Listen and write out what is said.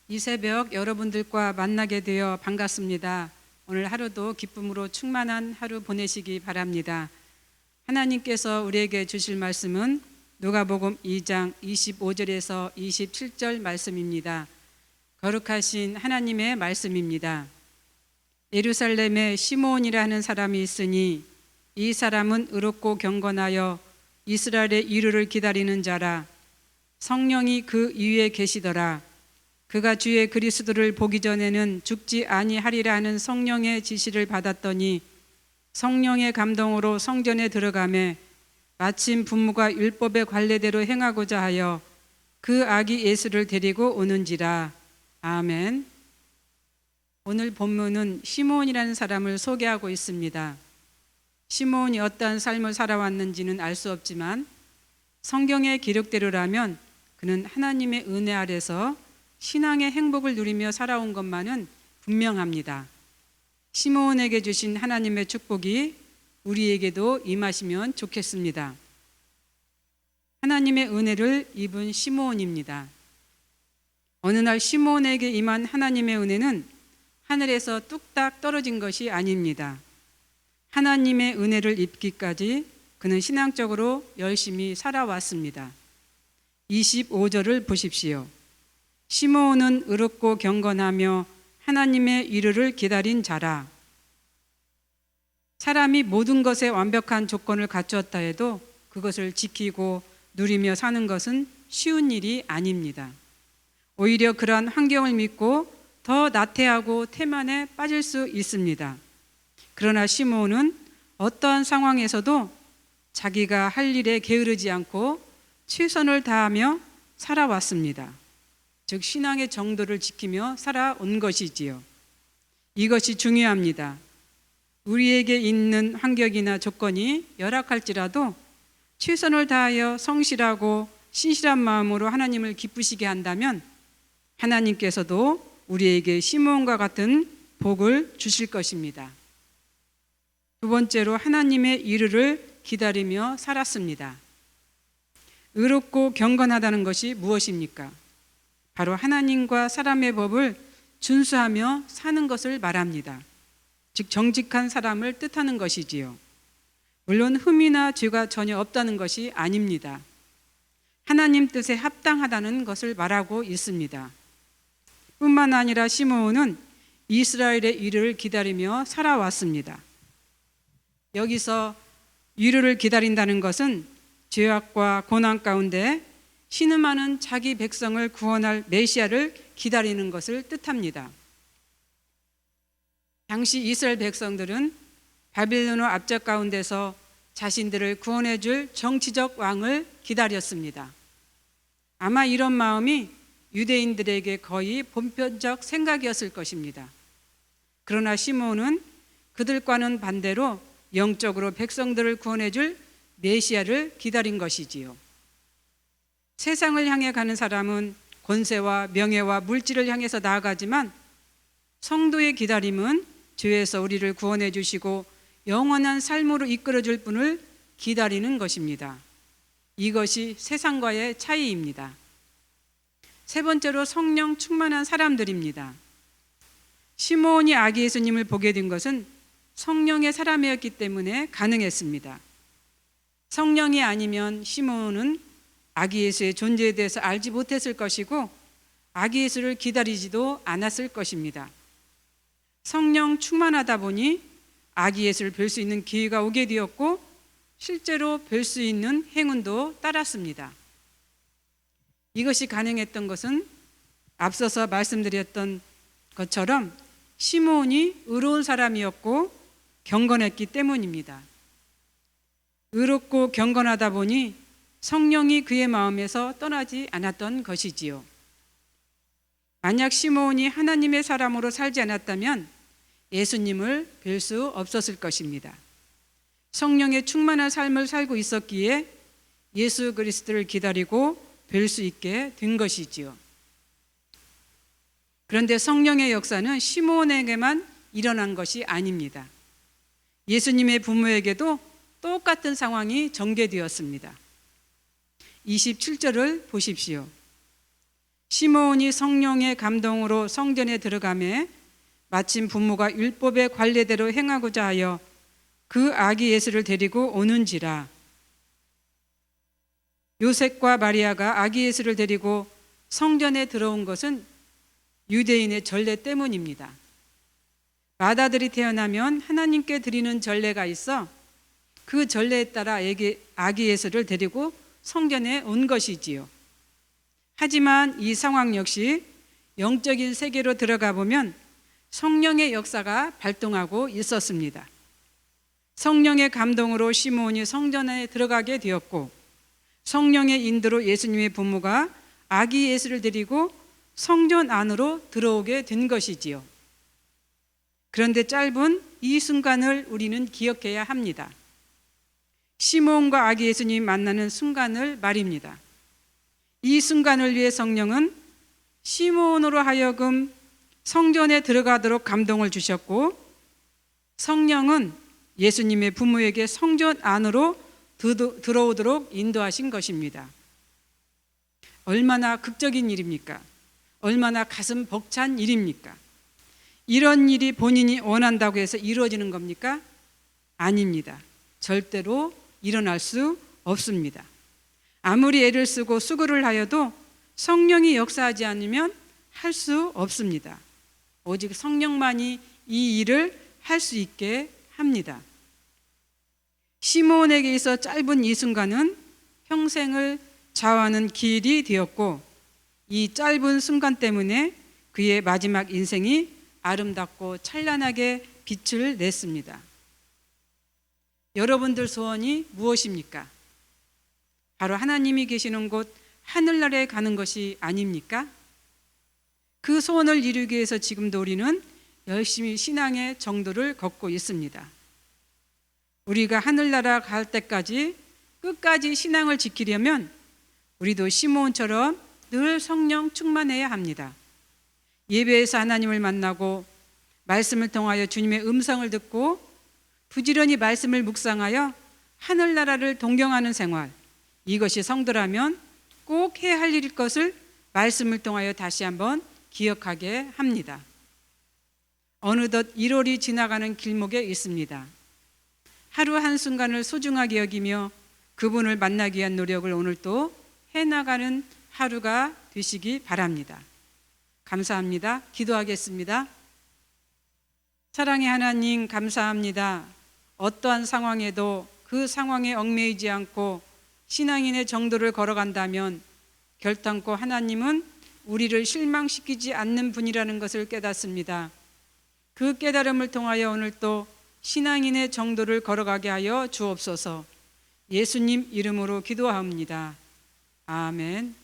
이 새벽 여러분들과 만나게 되어 반갑습니다. 오늘 하루도 기쁨으로 충만한 하루 보내시기 바랍니다. 하나님께서 우리에게 주실 말씀은 누가복음 2장 25절에서 27절 말씀입니다. 거룩하신 하나님의 말씀입니다. 예루살렘에 시므온이라 하는 사람이 있으니 이 사람은 의롭고 경건하여 이스라엘의 이루를 기다리는 자라. 성령이 그 위에 계시더라. 그가 주의 그리스도를 보기 전에는 죽지 아니하리라 하는 성령의 지시를 받았더니 성령의 감동으로 성전에 들어가매 마침 부모가 율법의 관례대로 행하고자 하여 그 아기 예수를 데리고 오는지라. 아멘. 오늘 본문은 시므온이라는 사람을 소개하고 있습니다. 시므온이 어떠한 삶을 살아왔는지는 알 수 없지만 성경의 기록대로라면 그는 하나님의 은혜 아래서 신앙의 행복을 누리며 살아온 것만은 분명합니다. 시므온에게 주신 하나님의 축복이 우리에게도 임하시면 좋겠습니다. 하나님의 은혜를 입은 시므온입니다. 어느 날 시므온에게 임한 하나님의 은혜는 하늘에서 뚝딱 떨어진 것이 아닙니다. 하나님의 은혜를 입기까지 그는 신앙적으로 열심히 살아왔습니다. 25절을 보십시오. 시므온은 의롭고 경건하며 하나님의 이르를 기다린 자라. 사람이 모든 것에 완벽한 조건을 갖추었다 해도 그것을 지키고 누리며 사는 것은 쉬운 일이 아닙니다. 오히려 그러한 환경을 믿고 더 나태하고 태만에 빠질 수 있습니다. 그러나 시므온은 어떠한 상황에서도 자기가 할 일에 게으르지 않고 최선을 다하며 살아왔습니다. 즉 신앙의 정도를 지키며 살아온 것이지요. 이것이 중요합니다. 우리에게 있는 환경이나 조건이 열악할지라도 최선을 다하여 성실하고 신실한 마음으로 하나님을 기쁘시게 한다면 하나님께서도 우리에게 시므온과 같은 복을 주실 것입니다. 두 번째로 하나님의 이르를 기다리며 살았습니다. 의롭고 경건하다는 것이 무엇입니까? 바로 하나님과 사람의 법을 준수하며 사는 것을 말합니다. 즉 정직한 사람을 뜻하는 것이지요. 물론 흠이나 죄가 전혀 없다는 것이 아닙니다. 하나님 뜻에 합당하다는 것을 말하고 있습니다. 뿐만 아니라 시므온은 이스라엘의 이르를 기다리며 살아왔습니다. 여기서 이르를 기다린다는 것은 죄악과 고난 가운데 신음하는 자기 백성을 구원할 메시아를 기다리는 것을 뜻합니다. 당시 이스라엘 백성들은 바빌론의 압제 가운데서 자신들을 구원해 줄 정치적 왕을 기다렸습니다. 아마 이런 마음이 유대인들에게 거의 보편적 생각이었을 것입니다. 그러나 시므온은 그들과는 반대로 영적으로 백성들을 구원해 줄 메시아를 기다린 것이지요. 세상을 향해 가는 사람은 권세와 명예와 물질을 향해서 나아가지만 성도의 기다림은 죄에서 우리를 구원해 주시고 영원한 삶으로 이끌어 줄 분을 기다리는 것입니다. 이것이 세상과의 차이입니다. 세 번째로 성령 충만한 사람들입니다. 시므온이 아기 예수님을 보게 된 것은 성령의 사람이었기 때문에 가능했습니다. 성령이 아니면 시므온은 아기 예수의 존재에 대해서 알지 못했을 것이고 아기 예수를 기다리지도 않았을 것입니다. 성령 충만하다 보니 아기 예수를 뵐 수 있는 기회가 오게 되었고 실제로 뵐 수 있는 행운도 따랐습니다. 이것이 가능했던 것은 앞서서 말씀드렸던 것처럼 시므온이 의로운 사람이었고 경건했기 때문입니다. 의롭고 경건하다 보니 성령이 그의 마음에서 떠나지 않았던 것이지요. 만약 시므온이 하나님의 사람으로 살지 않았다면 예수님을 뵐 수 없었을 것입니다. 성령의 충만한 삶을 살고 있었기에 예수 그리스도를 기다리고 뵐 수 있게 된 것이지요. 그런데 성령의 역사는 시므온에게만 일어난 것이 아닙니다. 예수님의 부모에게도 똑같은 상황이 전개되었습니다. 27절을 보십시오. 시므온이 성령의 감동으로 성전에 들어가매 마침 부모가 율법의 관례대로 행하고자 하여 그 아기 예수를 데리고 오는지라. 요셉과 마리아가 아기 예수를 데리고 성전에 들어온 것은 유대인의 전례 때문입니다. 맏아들이 태어나면 하나님께 드리는 전례가 있어 그 전례에 따라 아기 예수를 데리고 성전에 온 것이지요. 하지만 이 상황 역시 영적인 세계로 들어가 보면 성령의 역사가 발동하고 있었습니다. 성령의 감동으로 시므온이 성전에 들어가게 되었고 성령의 인도로 예수님의 부모가 아기 예수를 데리고 성전 안으로 들어오게 된 것이지요. 그런데 짧은 이 순간을 우리는 기억해야 합니다. 시므온과 아기 예수님이 만나는 순간을 말입니다. 이 순간을 위해 성령은 시므온으로 하여금 성전에 들어가도록 감동을 주셨고 성령은 예수님의 부모에게 성전 안으로 들어오도록 인도하신 것입니다. 얼마나 극적인 일입니까? 얼마나 가슴 벅찬 일입니까? 이런 일이 본인이 원한다고 해서 이루어지는 겁니까? 아닙니다. 절대로 일어날 수 없습니다. 아무리 애를 쓰고 수고를 하여도 성령이 역사하지 않으면 할 수 없습니다. 오직 성령만이 이 일을 할 수 있게 합니다. 시므온에게 있어 짧은 이 순간은 평생을 좌우하는 길이 되었고 이 짧은 순간 때문에 그의 마지막 인생이 아름답고 찬란하게 빛을 냈습니다. 여러분들 소원이 무엇입니까? 바로 하나님이 계시는 곳 하늘나라에 가는 것이 아닙니까? 그 소원을 이루기 위해서 지금도 우리는 열심히 신앙의 정도를 걷고 있습니다. 우리가 하늘나라 갈 때까지 끝까지 신앙을 지키려면 우리도 시므온처럼 늘 성령 충만해야 합니다. 예배에서 하나님을 만나고 말씀을 통하여 주님의 음성을 듣고 부지런히 말씀을 묵상하여 하늘나라를 동경하는 생활, 이것이 성도라면 꼭 해야 할 일일 것을 말씀을 통하여 다시 한번 기억하게 합니다. 어느덧 1월이 지나가는 길목에 있습니다. 하루 한순간을 소중하게 여기며 그분을 만나기 위한 노력을 오늘 또 해나가는 하루가 되시기 바랍니다. 감사합니다. 기도하겠습니다. 사랑의 하나님, 감사합니다. 어떠한 상황에도 그 상황에 얽매이지 않고 신앙인의 정도를 걸어간다면 결단코 하나님은 우리를 실망시키지 않는 분이라는 것을 깨닫습니다. 그 깨달음을 통하여 오늘 또 신앙인의 정도를 걸어가게 하여 주옵소서. 예수님 이름으로 기도합니다. 아멘.